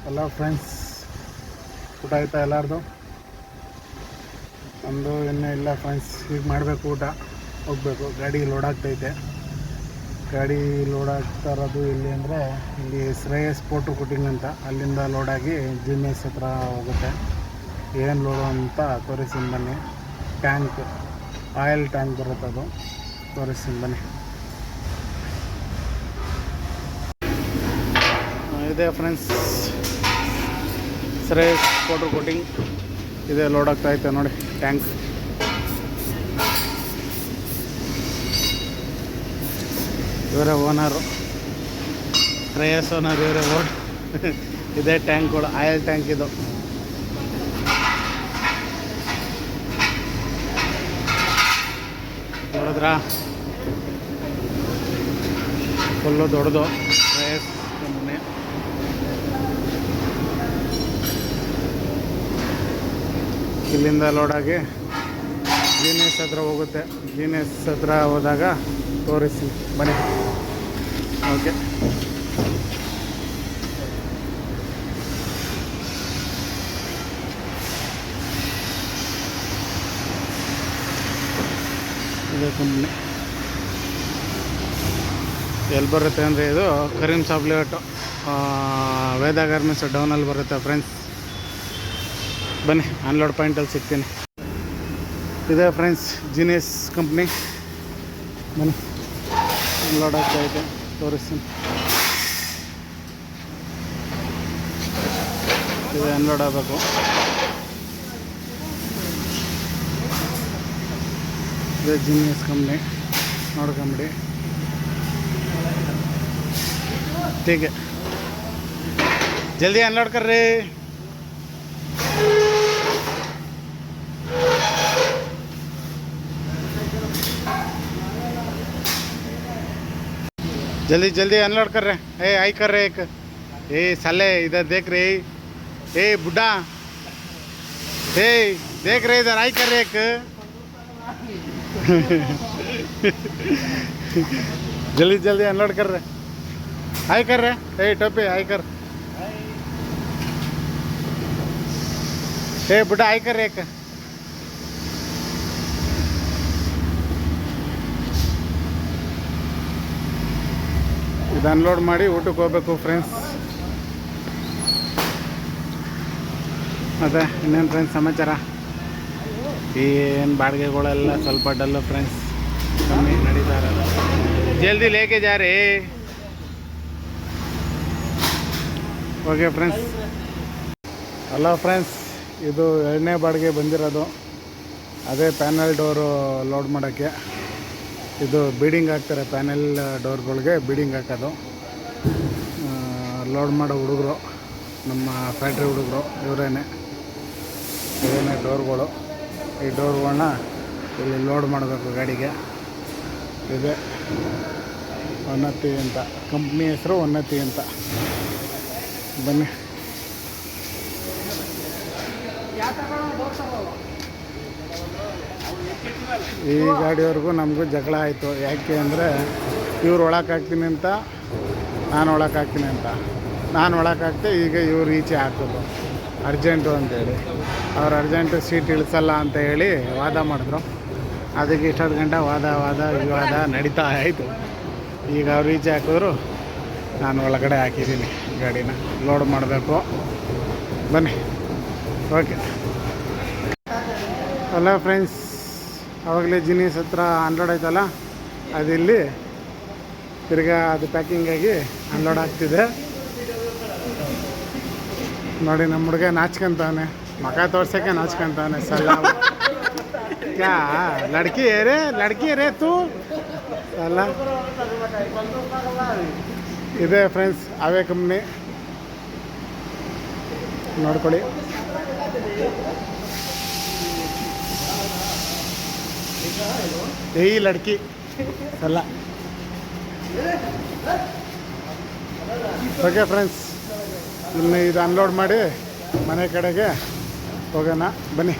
Hello friends, ಊಟ ಆಯ್ತಾ ಎಲ್ಲಾರ್ದು? ನಮ್ಮದು ಇನ್ನೂ ಇಲ್ಲ ಫ್ರೆಂಡ್ಸ್. ಈಗ ಮಾಡಬೇಕು ಊಟ, ಹೋಗಬೇಕು. ಗಾಡಿ ಲೋಡ್ ಆಗ್ತೈತೆ. ಗಾಡಿ ಲೋಡ್ ಆಗ್ತಾ ಇರೋದು ಎಲ್ಲಿ ಅಂದರೆ, ಇಲ್ಲಿ ಶ್ರೇಯಸ್ ಫೋಟೋ ಕುಟಿಂಗ್ ಅಂತ, ಅಲ್ಲಿಂದ ಲೋಡಾಗಿ ಜಿನಿಯಸ್ ಹತ್ರ ಹೋಗುತ್ತೆ. ಏನು ಲೋಡು ಅಂತ ತೋರಿಸ್ತೀನಿ ಬನ್ನಿ. ಟ್ಯಾಂಕ್, ಆಯಿಲ್ ಟ್ಯಾಂಕ್ ಬರುತ್ತೆ, ಅದು ತೋರಿಸ್ತೀನಿ ಬನ್ನಿ. ಇದೆ ಫ್ರೆಂಡ್ಸ್, ಶ್ರೇಯಸ್ ಫೋಟೋ ಕೋಟಿಂಗ್ ಇದೆ. ಲೋಡ್ ಆಗ್ತಾಯಿದೆ ನೋಡಿ ಟ್ಯಾಂಕ್. ಇವರೇ ಓನರು, ಶ್ರೇಯಸ್ ಓನರ್ ಇವರೇ. ಇದೇ ಟ್ಯಾಂಕ್ಗಳು, ಆಯಿಲ್ ಟ್ಯಾಂಕ್ ಇದು. ನೋಡಿದ್ರಾ, ಫುಲ್ಲು ದೊಡ್ಡದು ಶ್ರೇಯಸ್ ಕಂಪ್ನಿ. ಇಲ್ಲಿಂದ ಲೋಡಾಗಿ ಜೀನಿಯಸ್ ಹತ್ರ ಹೋಗುತ್ತೆ. ಜೀನಿಯಸ್ ಹತ್ರ ಹೋದಾಗ ತೋರಿಸಿ ಬನ್ನಿ. ಓಕೆ, ಇದೇ ಕಂಪ್ನಿ. ಎಲ್ಲಿ ಬರುತ್ತೆ ಅಂದರೆ, ಇದು ಕರೀಮ್ ಸಾಬ್ ಲೇಔಟು, ವೇದ ಗಾರ್ಮೆಂಟ್ಸ್ ಡೌನಲ್ಲಿ ಬರುತ್ತೆ ಫ್ರೆಂಡ್ಸ್. ಬನ್ನಿ, ಅನ್ಲೋಡ್ ಪಾಯಿಂಟಲ್ಲಿ ಸಿಗ್ತೀನಿ. ಇದೆ ಫ್ರೆಂಡ್ಸ್ ಜೀನಿಯಸ್ ಕಂಪ್ನಿ. ಬನ್ನಿ, ಅನ್ಲೋಡ್ ಆಗ್ತಾಯಿದೆ, ತೋರಿಸ್ತೀನಿ. ಇದು ಅನ್ಲೋಡ್ ಆಗಬೇಕು. ಇದೆ ಜೀನಿಯಸ್ ಕಂಪ್ನಿ, ನೋಡ್ಕೊಂಬಿಡಿ. ठीक है, जल्दी अनलोड कर रहे. जल्दी जल्दी अनलोड कर रहे. ए आई कर रहे एक. ए साले इधर देख रहे. ए बुड्ढा, ए देख रहे, इधर आई कर रहे एक. जल्दी जल्दी अनलोड कर रहे. हाई कर रहे. ए टोपी हाई कर. ए बुढ़ा हाई कर रहे एक. ಇದು ಅನ್ಲೋಡ್ ಮಾಡಿ ಊಟಕ್ಕೆ ಹೋಗ್ಬೇಕು ಫ್ರೆಂಡ್ಸ್. ಮತ್ತೆ ಇನ್ನೇನು ಫ್ರೆಂಡ್ಸ್ ಸಮಾಚಾರ? ಏನು ಬಾಡಿಗೆಗಳೆಲ್ಲ ಸ್ವಲ್ಪ ಡಲ್ಲು ಫ್ರೆಂಡ್ಸ್, ಕಮ್ಮಿ ನಡೀತಾ ಇರೋದು. ಜಲ್ದಿ ಲೇಕೆ ಜಾ ರೇ. Okay friends. ಹಲೋ ಫ್ರೆಂಡ್ಸ್, ಇದು 2ನೇ ಬಾಡಿಗೆ ಬಂದಿರೋದು. ಅದೇ ಪ್ಯಾನಲ್ ಡೋರು ಲೋಡ್ ಮಾಡೋಕ್ಕೆ. ಇದು ಬೀಡಿಂಗ್ ಹಾಕ್ತಾರೆ, ಪ್ಯಾನೆಲ್ ಡೋರ್ಗಳಿಗೆ ಬೀಡಿಂಗ್ ಹಾಕೋದು. ಲೋಡ್ ಮಾಡೋ ಹುಡುಗರು, ನಮ್ಮ ಫ್ಯಾಕ್ಟ್ರಿ ಹುಡುಗರು ಇವರೇನೆ ಡೋರ್ಗಳು. ಈ ಡೋರ್ಗಳನ್ನ ಇಲ್ಲಿ ಲೋಡ್ ಮಾಡಬೇಕು ಗಾಡಿಗೆ. ಇದೆ ಉನ್ನತಿ ಅಂತ, ಕಂಪ್ನಿ ಹೆಸರು ಉನ್ನತಿ ಅಂತ. ಬನ್ನಿ. ಈ ಗಾಡಿಯವ್ರಿಗೂ ನಮಗೂ ಜಗಳ ಆಯಿತು. ಯಾಕೆ ಅಂದರೆ, ಇವ್ರು ಒಳಕ್ಕೆ ಹಾಕ್ತೀನಿ ಅಂತ, ನಾನು ಒಳಕ್ಕೆ ಹಾಕ್ತೀನಿ ಅಂತ. ನಾನು ಒಳಕ್ಕೆ ಹಾಕ್ತೆ, ಈಗ ಇವ್ರು ಈಚೆ ಹಾಕೋದು ಅರ್ಜೆಂಟು ಅಂತೇಳಿ. ಅವ್ರು ಅರ್ಜೆಂಟು ಸೀಟ್ ಇಳಿಸಲ್ಲ ಅಂತ ಹೇಳಿ ವಾದ ಮಾಡಿದ್ರು. ಅದಕ್ಕೆ ಇಷ್ಟೊತ್ತು ಗಂಟೆ ವಿವಾದ ನಡೀತಾ ಆಯಿತು. ಈಗ ಅವ್ರು ಈಚೆ ಹಾಕಿದ್ರು, ನಾನು ಒಳಗಡೆ ಹಾಕಿದ್ದೀನಿ. ಗಾಡಿನ ಲೋಡ್ ಮಾಡಬೇಕು. ಬನ್ನಿ. ಓಕೆ. ಅಲ್ಲ ಫ್ರೆಂಡ್ಸ್, ಆವಾಗಲೇ ಜೀನಿಯಸ್ ಹತ್ರ ಅನ್ಲೋಡ್ ಆಯ್ತಲ್ಲ, ಅದಿಲ್ಲಿ ತಿರ್ಗಾ ಅದು ಪ್ಯಾಕಿಂಗಾಗಿ ಅನ್ಲೋಡ್ ಆಗ್ತಿದೆ ನೋಡಿ. ನಮ್ಮ ಹುಡುಗ ನಾಚ್ಕೊಂತವನೆ, ಮಗ ತೋರ್ಸೋಕ್ಕೆ ನಾಚ್ಕೊಂತವನೆ. ಸಲ್ಲ ಕ್ಯಾ ಲಡ್ಕಿ ರೇ ತೂ ಅಲ್ಲ. ಇದೆ ಫ್ರೆಂಡ್ಸ್ ಅವೇ ಕಂಪ್ನಿ, ನೋಡ್ಕೊಳ್ಳಿ. ಈ ಲಡ್ಕಿ ಅಲ್ಲ. ಓಕೆ ಫ್ರೆಂಡ್ಸ್, ಇನ್ನು ಇದು ಅನ್ಲೋಡ್ ಮಾಡಿ ಮನೆ ಕಡೆಗೆ ಹೋಗೋಣ ಬನ್ನಿ.